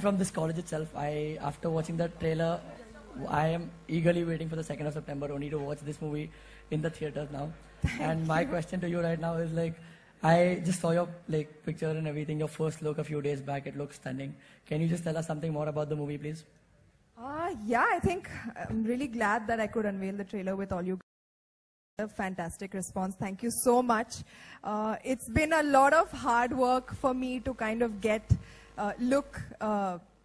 from this college itself. After watching the trailer, I am eagerly waiting for the 2nd of September only to watch this movie in the theaters now. And my question to you right now is like, I just saw your picture and everything, your first look a few days back. It looks stunning. Can you just tell us something more about the movie, please? Yeah, I think I'm really glad that I could unveil the trailer with all you. A fantastic response. Thank you so much. It's been a lot of hard work for me to kind of look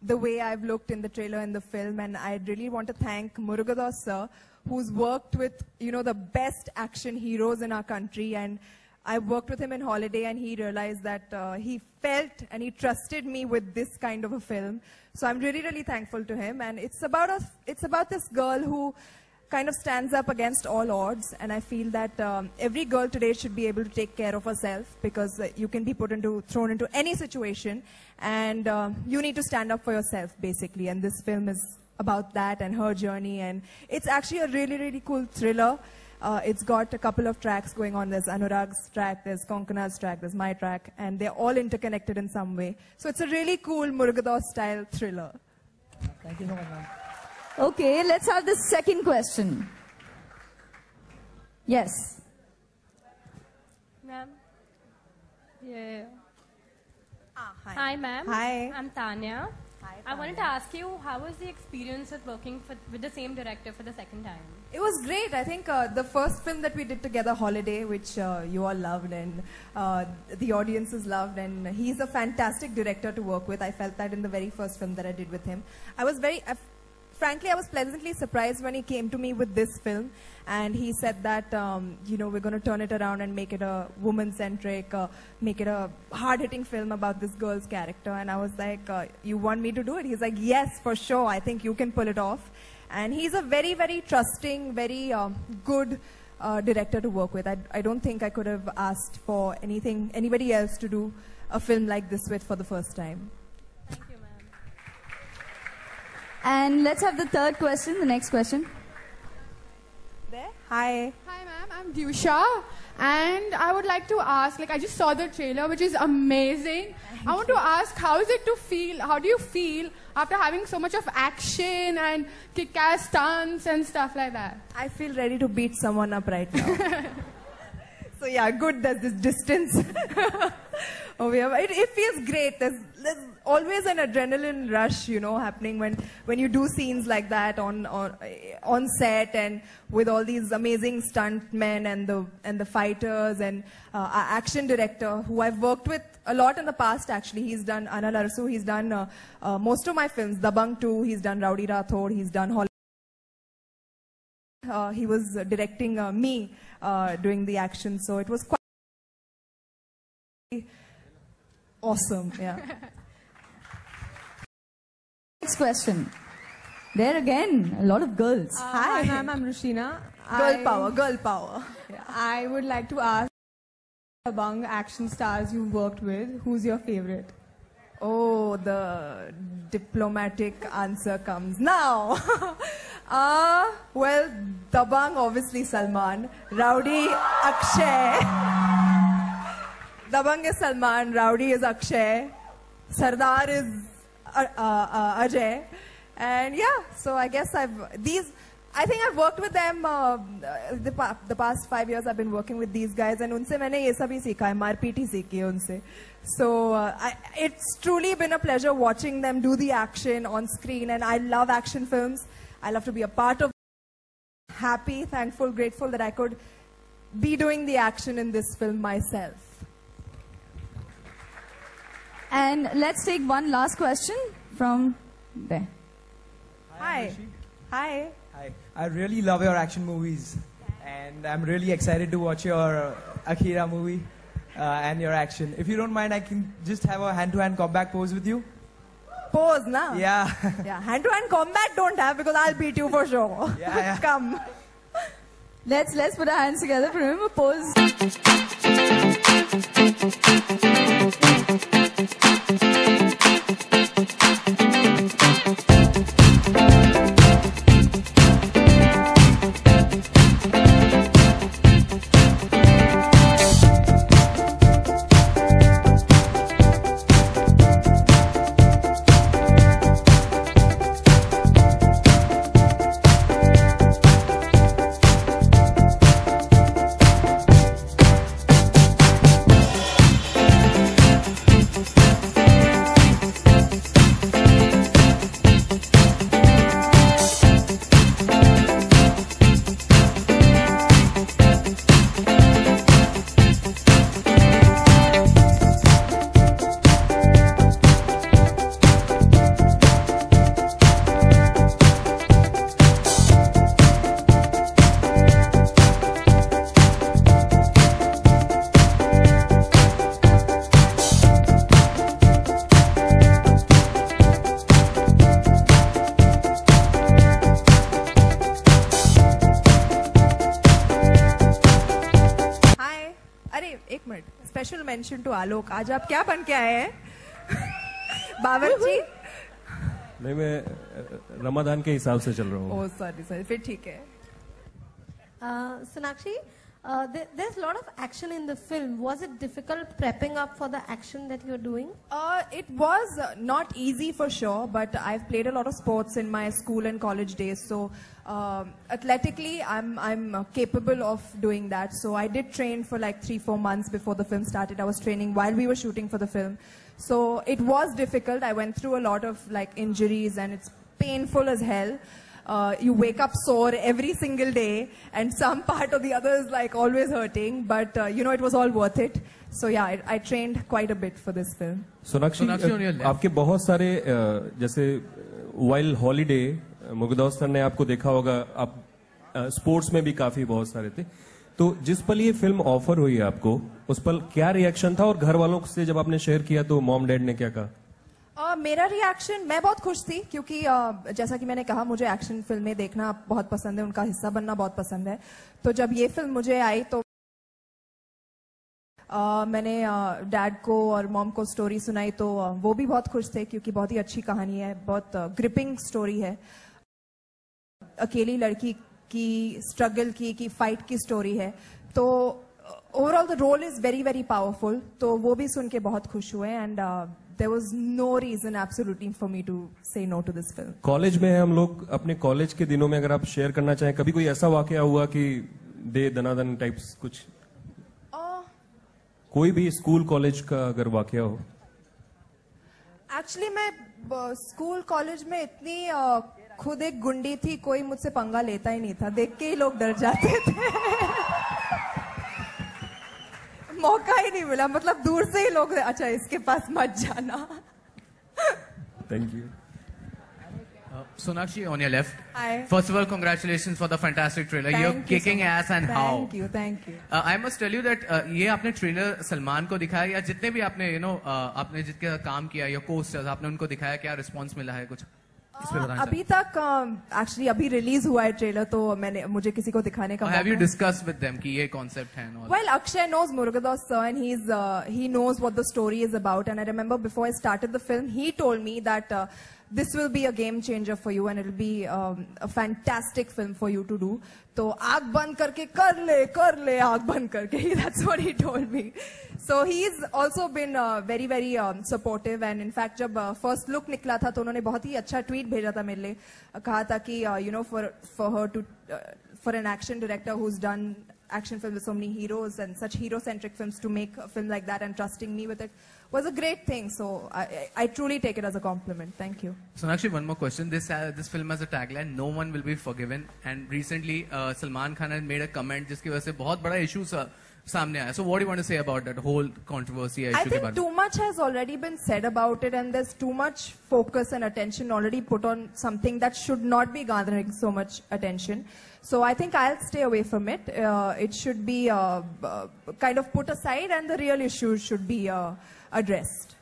the way I've looked in the trailer and the film, and I really want to thank Murugadoss sir, who's worked with the best action heroes in our country, and I worked with him in Holiday, and he realized that he felt and he trusted me with this kind of a film. So I'm really, really thankful to him, and it's about this girl who kind of stands up against all odds, and I feel that every girl today should be able to take care of herself, because you can be thrown into any situation, and you need to stand up for yourself basically, and this film is about that and her journey, and it's actually a really, really cool thriller. It's got a couple of tracks going on. There's Anurag's track, there's Konkana's track, there's my track, and they're all interconnected in some way. So it's a really cool Murugadoss style thriller. Thank you so much, ma'am. Okay, let's have the second question. Yes. Ma'am? Yeah. Hi. Hi, ma'am. Hi. I'm Tanya. Hi, I wanted to ask you, how was the experience of working with the same director for the second time? It was great. I think the first film that we did together, Holiday, which you all loved and the audiences loved, and he's a fantastic director to work with. I felt that in the very first film that I did with him. Frankly, I was pleasantly surprised when he came to me with this film, and he said that, we're going to turn it around and make it a woman-centric, make it a hard-hitting film about this girl's character. And I was like, you want me to do it? He's like, yes, for sure. I think you can pull it off. And he's a very, very trusting, very good director to work with. I don't think I could have asked for anybody else to do a film like this with for the first time. And let's have the third question, the next question. There? Hi. Hi ma'am, I'm Dyusha, and I would like to ask, I just saw the trailer, which is amazing. I want to ask, how do you feel after having so much of action and kick-ass stunts and stuff like that? I feel ready to beat someone up right now. So yeah, good, there's this distance over here. It feels great. There's always an adrenaline rush, happening when you do scenes like that on set, and with all these amazing stuntmen and the fighters, and our action director, who I've worked with a lot in the past actually. He's done Anal Arsu, he's done most of my films, Dabangg 2, he's done Rowdy Rathod, he's done Holiday. He was directing me doing the action, so it was quite awesome. Yeah. Next question. There again, a lot of girls. Hi ma'am, I'm Rushina. Girl power. Yeah. I would like to ask, among action stars you've worked with, who's your favorite? Oh, the diplomatic answer comes now. Well, Dabangg, obviously Salman. Rowdy, Akshay. Dabangg is Salman, Rowdy is Akshay, Sardar is Ajay. And yeah, so I guess I think I've worked with them the past 5 years. I've been working with these guys, and unse maine ye sab hi seekha hai, marpeet hi seekhi hai unse. So it's truly been a pleasure watching them do the action on screen, and I love action films. I love to be a part of. Happy, thankful, grateful that I could be doing the action in this film myself. And let's take one last question from there. Hi. Hi. Hi. I really love your action movies, and I'm really excited to watch your Akira movie and your action. If you don't mind, I can just have a hand-to-hand combat pose with you. Pose, na? Yeah. Yeah, hand-to-hand combat don't have, because I'll beat you for sure. Yeah. Come. Let's put our hands together for him. A pose. mention to Alok. आज आप क्या बन के आए हैं? बावर्ची? नहीं, मैं रमादान के हिसाब से चल रहा हूँ। Oh, sorry, फिर ठीक है। Sonakshi, there's a lot of action in the film. Was it difficult prepping up for the action that you're doing? It was not easy for sure, but I've played a lot of sports in my school and college days. So athletically, I'm capable of doing that. So I did train for like 3-4 months before the film started. I was training while we were shooting for the film. So it was difficult. I went through a lot of like injuries, and it's painful as hell. You wake up sore every single day, and some part or the other is like always hurting, but you know, it was all worth it. So yeah, I trained quite a bit for this film. Sonakshi, आपके बहुत सारे जैसे while holiday Murugadoss sir ने आपको देखा होगा, आप sports में भी काफी बहुत सारे थे, तो जिस पल ये फिल्म ऑफर हुई आपको, उस पल क्या रिएक्शन था, और घर वालों से जब आपने शेयर किया तो मॉम डैड ने क्या कहा? मेरा रिएक्शन, मैं बहुत खुश थी क्योंकि जैसा कि मैंने कहा, मुझे एक्शन फिल्में देखना बहुत पसंद है, उनका हिस्सा बनना बहुत पसंद है। तो जब ये फिल्म मुझे आई तो मैंने डैड को और मॉम को स्टोरी सुनाई, तो वो भी बहुत खुश थे क्योंकि बहुत ही अच्छी कहानी है, बहुत ग्रिपिंग स्टोरी है। अकेली लड़की की स्ट्रगल की फाइट की स्टोरी है, तो overall the role is very very powerful. तो वो भी सुन के बहुत खुश हुए, and there was no reason absolutely for me to say no to this film. College में है हम लोग, अपने कॉलेज के दिनों में अगर आप शेयर करना चाहें, कभी कोई ऐसा वाकया हुआ कि दे दनादन टाइप्स कुछ, कोई भी स्कूल कॉलेज का अगर वाकया हो? एक्चुअली मैं स्कूल कॉलेज में इतनी खुद एक गुंडी थी, कोई मुझसे पंगा लेता ही नहीं था, देख के ही लोग डर जाते थे। मौका ही नहीं मिला, मतलब दूर से ही लोग, अच्छा इसके पास मत जाना। Thank you. Sonakshi, on your left. Hi. First of all, congratulations for the fantastic trailer. Thank You're you kicking so much. ass, and Thank how? Thank you. I must tell you that ये आपने trailer Salman को दिखाया, या जितने भी आपने आपने जिसके काम किया, या कोस्टर्स आपने उनको दिखाया, क्या रिस्पॉन्स मिला है कुछ? अभी तक एक्चुअली अभी रिलीज हुआ है ट्रेलर, तो मुझे किसी को दिखाने का Have you discussed with them कि ये कॉन्सेप्ट है? Well, Akshay knows Murugadoss sir, and he knows what the story is about. And I remember before I started the film, he told me that this will be a game changer for you, and it will be a fantastic film for you to do. तो आग बंद करके कर ले आग बंद करके, that's what he told me. So he's also been very very supportive, and in fact जब first look निकला था तो उन्होंने बहुत ही अच्छा ट्वीट भेजा था मेरे लिए, कहा था कि you know, for her to for an action director who's done action films with so many heroes and such hero-centric films, to make a film like that and trusting me with it was a great thing. So I truly take it as a compliment. Thank you. Sonakshi, one more question. This film has a tagline, "No one will be forgiven." And recently, Salman Khan has made a comment जिसकी वजह से बहुत बड़ा issue सामने आया. So what do you want to say about that whole controversy? I think too much has already been said about it, and there's too much focus and attention already put on something that should not be garnering so much attention. So I think I'll stay away from it. It should be kind of put aside, and the real issues should be addressed.